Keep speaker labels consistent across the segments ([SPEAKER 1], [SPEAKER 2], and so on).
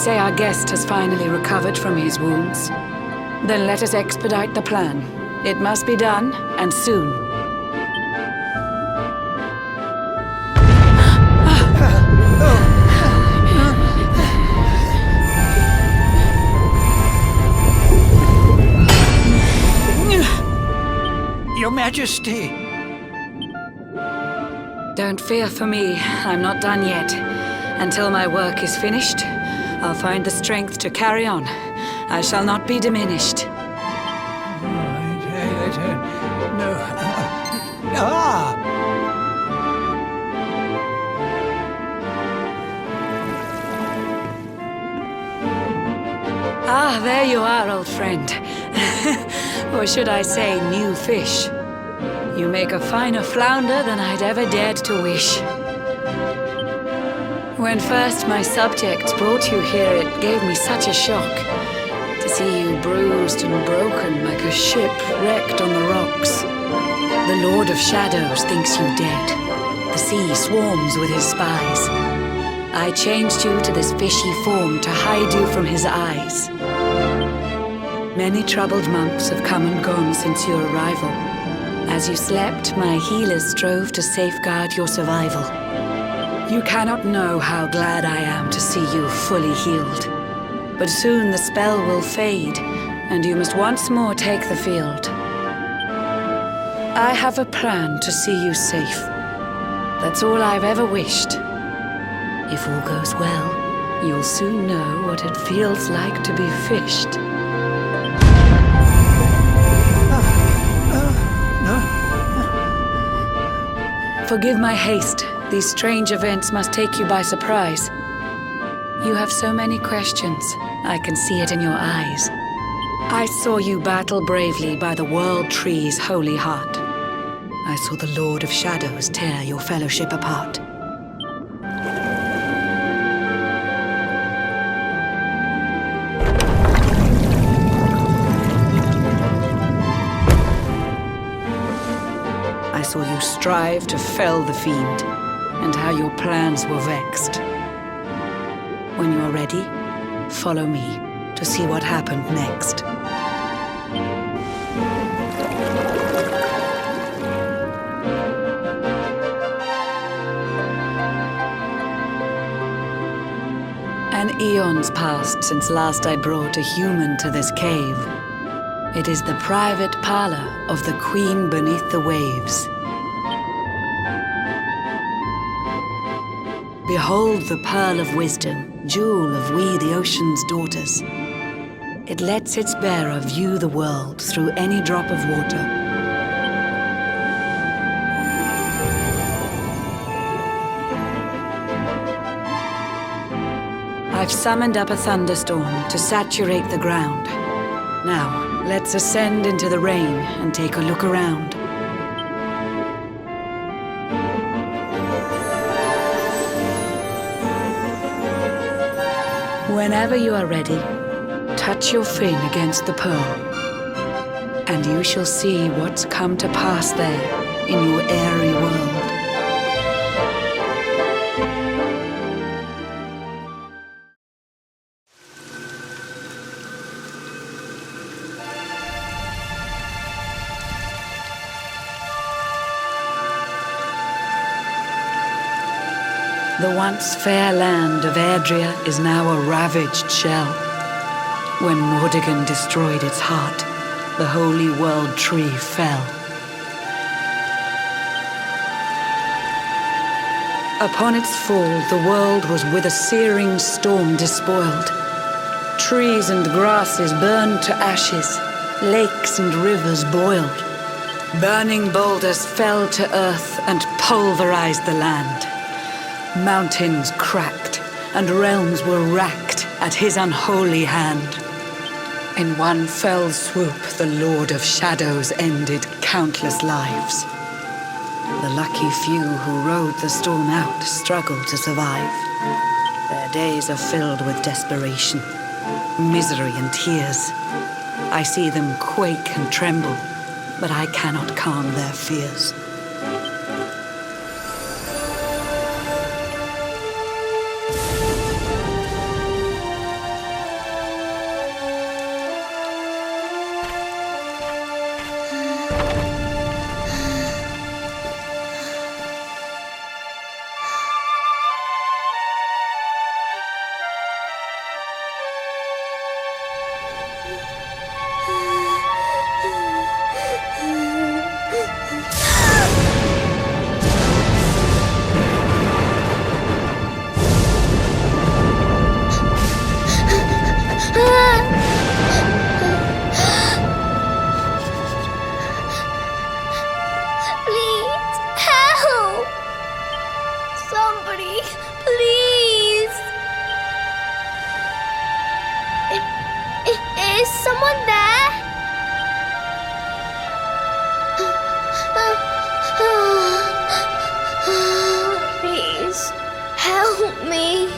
[SPEAKER 1] say our guest has finally recovered from his wounds. Then let us expedite the plan. It must be done, and soon.
[SPEAKER 2] Your Majesty!
[SPEAKER 1] Don't fear for me. I'm not done yet. Until my work is finished, I'll find the strength to carry on. I shall not be diminished.
[SPEAKER 2] No. Ah!
[SPEAKER 1] Ah, there you are, old friend. Or should I say, new fish. You make a finer flounder than I'd ever dared to wish. When first my subjects brought you here, it gave me such a shock to see you bruised and broken like a ship wrecked on the rocks. The Lord of Shadows thinks you dead. The sea swarms with his spies. I changed you to this fishy form to hide you from his eyes. Many troubled months have come and gone since your arrival. As you slept, my healers strove to safeguard your survival. You cannot know how glad I am to see you fully healed. But soon the spell will fade, and you must once more take the field. I have a plan to see you safe. That's all I've ever wished. If all goes well, you'll soon know what it feels like to be fished. Forgive my haste. These strange events must take you by surprise. You have so many questions. I can see it in your eyes. I saw you battle bravely by the World Tree's holy heart. I saw the Lord of Shadows tear your fellowship apart. I saw you strive to fell the fiend, and how your plans were vexed. When you are ready, follow me to see what happened next. An eon's passed since last I brought a human to this cave. It is the private parlor of the Queen beneath the waves. Behold the pearl of wisdom, jewel of we the ocean's daughters. It lets its bearer view the world through any drop of water. I've summoned up a thunderstorm to saturate the ground. Now, let's ascend into the rain and take a look around. Whenever you are ready, touch your fin against the pearl, and you shall see what's come to pass there in your airy world. The once fair land of Adria is now a ravaged shell. When Mordegon destroyed its heart, the holy world tree fell. Upon its fall, the world was with a searing storm despoiled. Trees and grasses burned to ashes, lakes and rivers boiled. Burning boulders fell to earth and pulverized the land. Mountains cracked, and realms were racked at his unholy hand. In one fell swoop, the Lord of Shadows ended countless lives. The lucky few who rode the storm out struggled to survive. Their days are filled with desperation, misery and tears. I see them quake and tremble, but I cannot calm their fears.
[SPEAKER 3] Is someone there? Please, help me.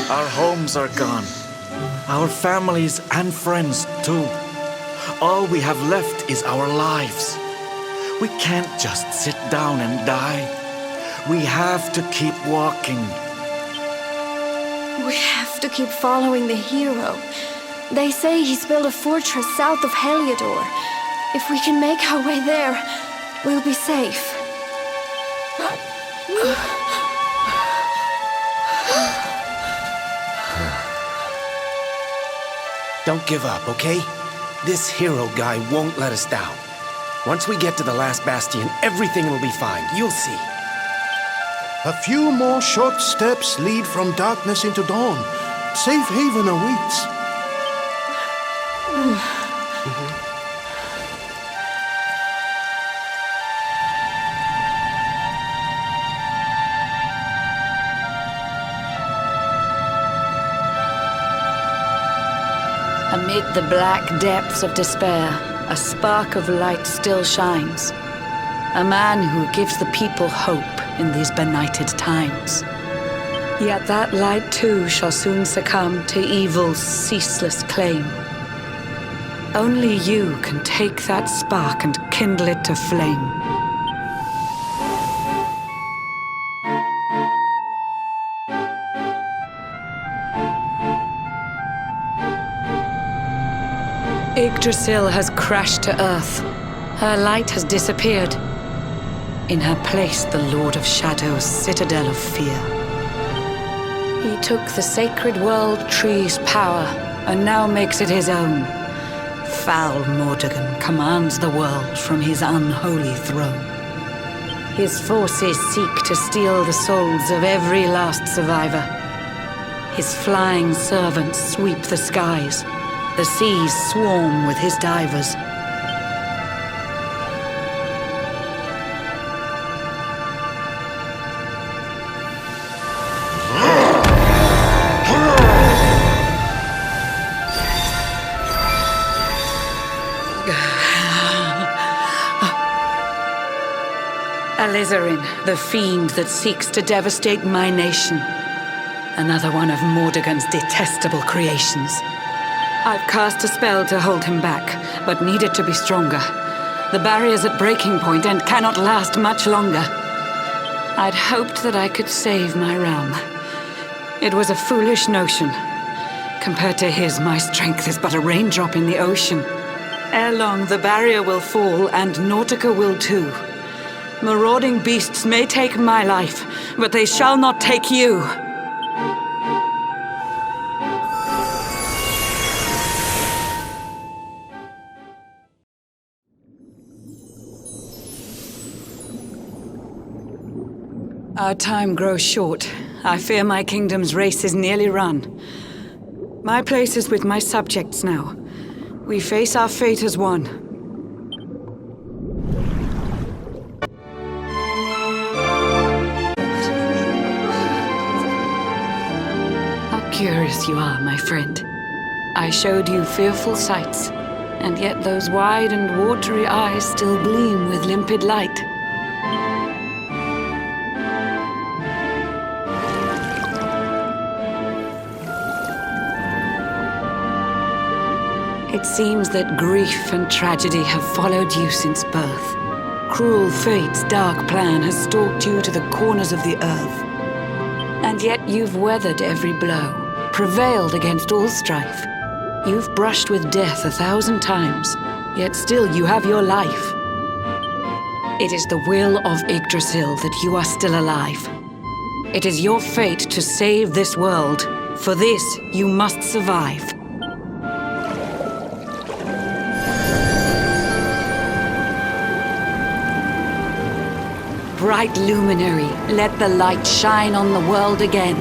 [SPEAKER 4] Our homes are gone. Our families and friends too. All we have left is our lives. We can't just sit down and die. We have to keep walking.
[SPEAKER 5] We have to keep following the hero. They say he's built a fortress south of Heliodor. If we can make our way there, we'll be safe.
[SPEAKER 6] Don't give up, okay? This hero guy won't let us down. Once we get to the last bastion, everything will be fine. You'll see.
[SPEAKER 7] A few more short steps lead from darkness into dawn. Safe haven awaits.
[SPEAKER 1] Amid the black depths of despair, a spark of light still shines. A man who gives the people hope in these benighted times. Yet that light too shall soon succumb to evil's ceaseless claim. Only you can take that spark and kindle it to flame. Yggdrasil has crashed to earth. Her light has disappeared. In her place, the Lord of Shadows' citadel of fear. He took the sacred world tree's power and now makes it his own. Foul Mordegon commands the world from his unholy throne. His forces seek to steal the souls of every last survivor. His flying servants sweep the skies. The seas swarm with his divers. Alizarin, the fiend that seeks to devastate my nation. Another one of Mordegon's detestable creations. I've cast a spell to hold him back, but need it to be stronger. The barrier's at breaking point and cannot last much longer. I'd hoped that I could save my realm. It was a foolish notion. Compared to his, my strength is but a raindrop in the ocean. Ere long, the barrier will fall, and Nautica will too. Marauding beasts may take my life, but they shall not take you. Our time grows short. I fear my kingdom's race is nearly run. My place is with my subjects now. We face our fate as one. How curious you are, my friend. I showed you fearful sights, and yet those wide and watery eyes still gleam with limpid light. It seems that grief and tragedy have followed you since birth. Cruel fate's dark plan has stalked you to the corners of the earth. And yet you've weathered every blow, prevailed against all strife. You've brushed with death 1,000 times, yet still you have your life. It is the will of Yggdrasil that you are still alive. It is your fate to save this world. For this, you must survive. bright luminary, let the light shine on the world again.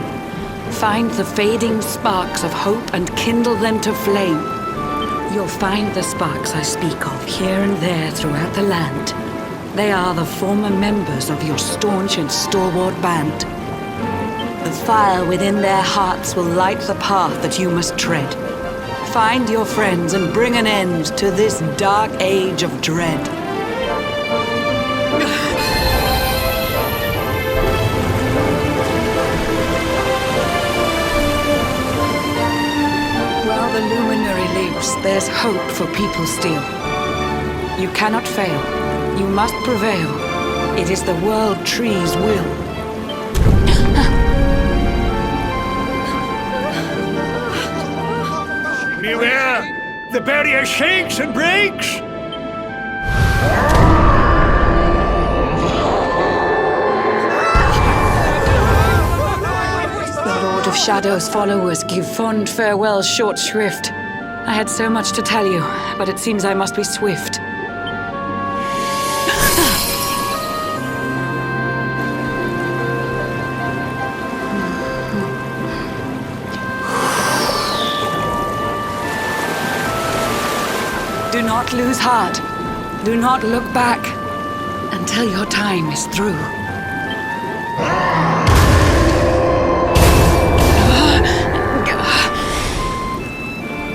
[SPEAKER 1] Find the fading sparks of hope and kindle them to flame. You'll find the sparks I speak of here and there throughout the land. They are the former members of your staunch and stalwart band. The fire within their hearts will light the path that you must tread. Find your friends and bring an end to this dark age of dread. While the luminary lives, there's hope for people still. You cannot fail. You must prevail. It is the World Tree's will.
[SPEAKER 2] Beware! The barrier shakes and breaks!
[SPEAKER 1] The Lord of Shadow's followers give fond farewell short shrift. I had so much to tell you, but it seems I must be swift. Do not lose heart. Do not look back until your time is through.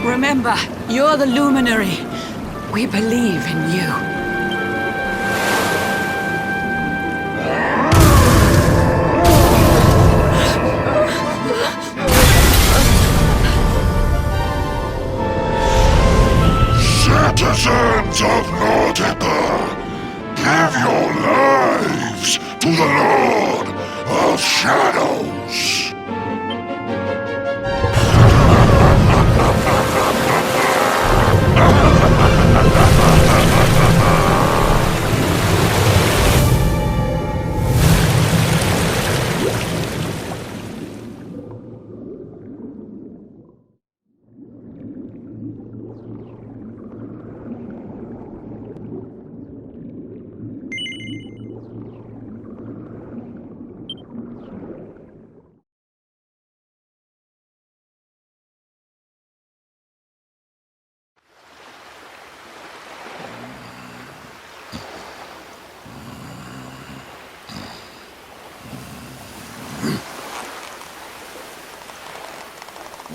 [SPEAKER 1] Remember, you're the luminary. We believe in you.
[SPEAKER 8] Citizens of Nautica, give your lives to the Lord of Shadows.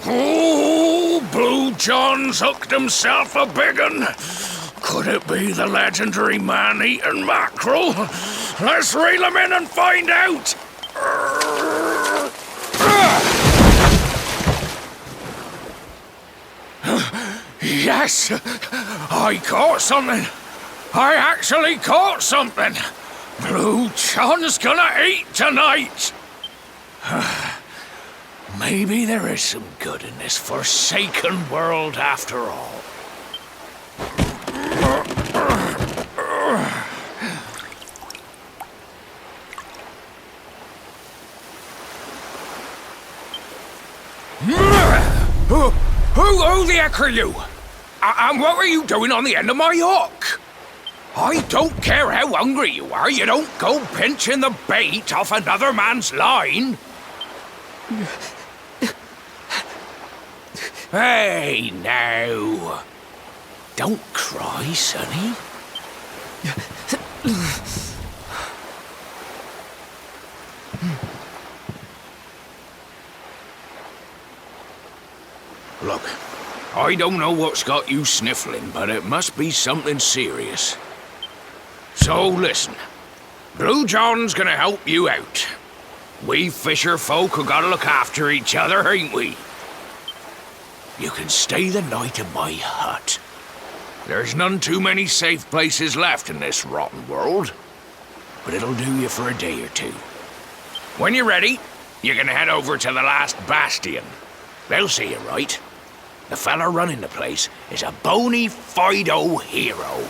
[SPEAKER 9] Oh, Blue John's hooked himself a big un. Could it be the legendary man-eating mackerel? Let's reel him in and find out! Yes! I caught something! I actually caught something! Blue John's gonna eat tonight! Maybe there is some good in this forsaken world after all. Who the heck are you? And what were you doing on the end of my hook? I don't care how hungry you are, you don't go pinching the bait off another man's line. Hey, now. Don't cry, sonny. Look, I don't know what's got you sniffling, but it must be something serious. So listen, Blue John's gonna help you out. We fisher folk have gotta look after each other, ain't we? You can stay the night in my hut. There's none too many safe places left in this rotten world, but it'll do you for a day or two. When you're ready, you can head over to the last bastion. They'll see you right. The fella running the place is a bona fide hero.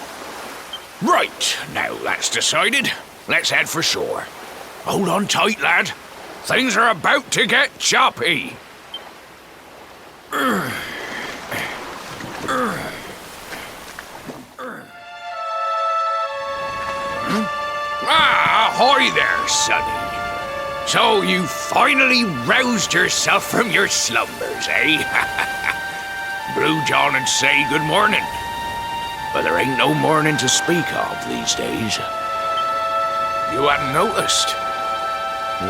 [SPEAKER 9] Right, now that's decided, let's head for shore. Hold on tight, lad. Things are about to get choppy. Ahoy Hi there, sonny. So you finally roused yourself from your slumbers, eh? Blue John and say good morning. But there ain't no morning to speak of these days. You hadn't noticed?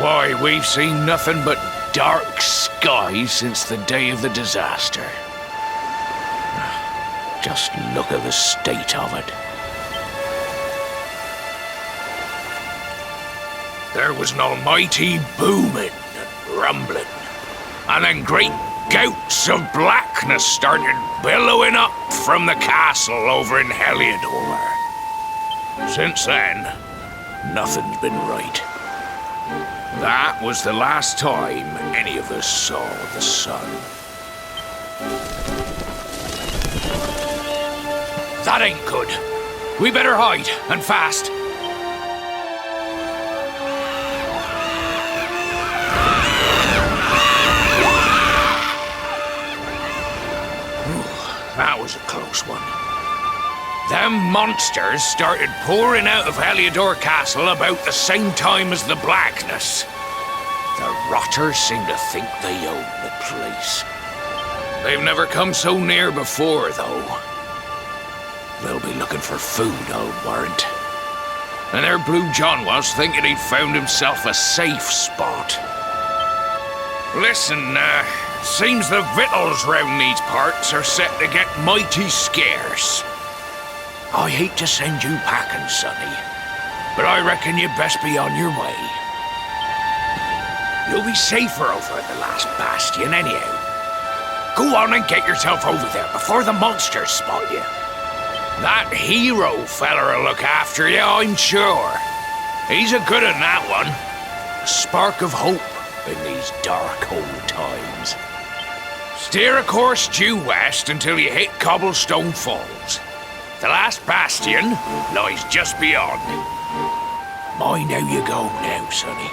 [SPEAKER 9] Why, we've seen nothing but dark skies since the day of the disaster. Just look at the state of it. There was an almighty booming and rumbling, and then great gouts of blackness started billowing up from the castle over in Heliodor. Since then, nothing's been right. That was the last time any of us saw the sun. That ain't good. We better hide, and fast. That was a close one. Them monsters started pouring out of Heliodor Castle about the same time as the blackness. The rotters seem to think they own the place. They've never come so near before, though. They'll be looking for food, I'll warrant. And there Blue John was, thinking he'd found himself a safe spot. Listen, seems the victuals round these parts are set to get mighty scarce. I hate to send you packing, sonny, but I reckon you'd best be on your way. You'll be safer over at the last bastion anyhow. Go on and get yourself over there before the monsters spot you. That hero feller'll look after you, I'm sure. He's a good un, that one. A spark of hope in these dark old times. Steer a course due west until you hit Cobblestone Falls. The last bastion lies just beyond. Mind how you go now, sonny.